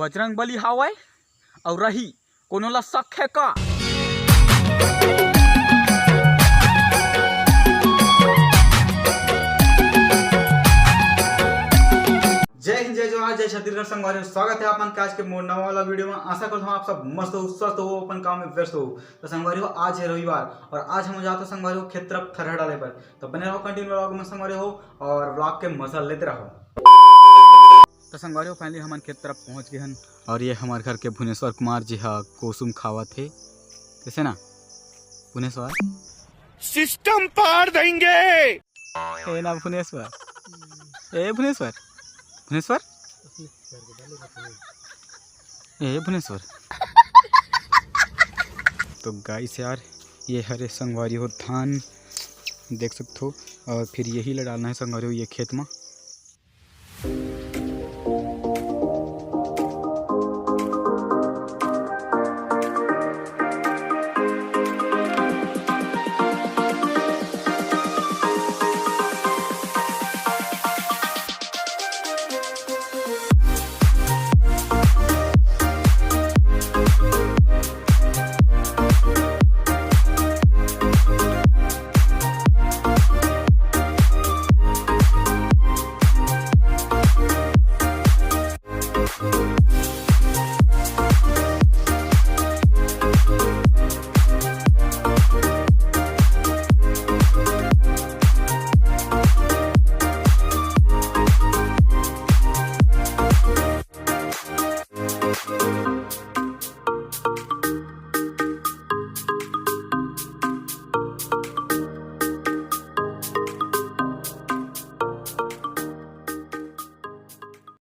बजरंग बली हावय और रही कोनो ला शक है का। जय हिंद, जय जोहार, जय छत्तीसगढ़ संगवारी। स्वागत है आपन के आज के मोर नवा वाला वीडियो में। आशा करता हूं आप सब मस्त हो, स्वस्थ हो, अपन काम में व्यस्त हो। तो संगवारी हो, आज है रविवार और आज हम जाते संगवारी हो खेत तरफ थरहर डाले पर। तो बने रहो कंटिन्यू व्लॉग में संगवारी हो और व्लॉग के मजा लेते रहो। तो संगवारी हो, फाइनली हम खेत तरफ पहुंच गए हैं और ये हमारे घर के भुवनेश्वर कुमार जी हा कोसुम खावत है। कैसे ना भुवनेश्वर, सिस्टम पार देंगे। ए ना भुवनेश्वर, ए भुवनेश्वर, भुवनेश्वर, ए भुवनेश्वर। तो गाइस यार, ये हरे संगवारी हो धान देख सकते हो और फिर यही ला डालना है संगवारी हो ये खेत में।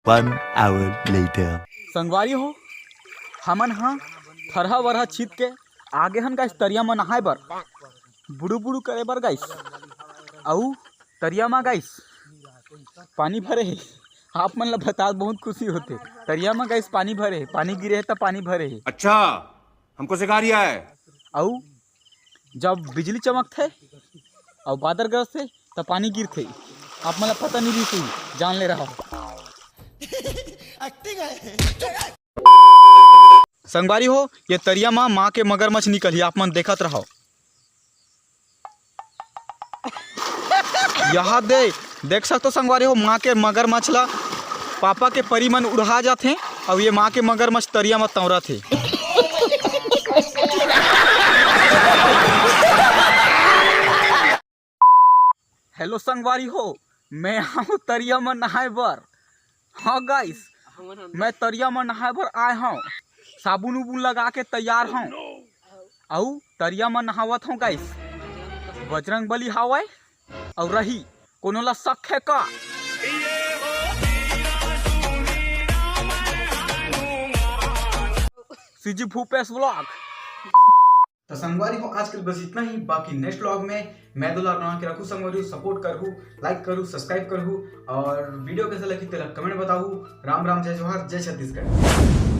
One hour later. संगवारी हो, हमन हाँ थरहा वरहा छीत के आगे हन गाइस तरिया में नहाए बर, बुड़ू बुड़ू करे बर गाइस। आउ तरिया में गाइस पानी भरे है। आप मन ला बता बहुत खुशी होते। तरिया में गाइस पानी भरे है, पानी गिरे है तो पानी भरे है। अच्छा, हमको सिखा रिया है। आउ जब बिजली चमकते और बादल गरजते तो पानी गिरते। आप मन ला पता नहीं रही, जान ले रहा हो। संगवारी हो, ये तरिया माँ के मगरमच्छ निकली, आप मन देखत रहो। यहाँ देख सकते हो संगवारी हो, माँ के मगरमच्छ ला पापा के परी मन उड़ा जाते और ये माँ के मगरमच्छ तरिया में तौरा थे। हेलो संगवारी हो, मैं हूँ तरिया में नहाए बर। हाँ गाइस, मैं तरिया में नहाए बर आए हूँ, साबुन उबुन लगा के तैयार हूँ और तरिया में नहावत हूँ गाइस। बजरंग बली हावय और रही कोनो ला शक है का। CG Bhupesh vlog. तो संगवारी हो, आज के बस इतना ही। बाकी नेक्स्ट व्लॉग में मैं दुलार बना के रखूँ संगवारी, सपोर्ट करूँ, लाइक करूँ, सब्सक्राइब करूँ और वीडियो कैसा लगी तेरा कमेंट बताऊँ। राम राम, जय जोहार, जय छत्तीसगढ़।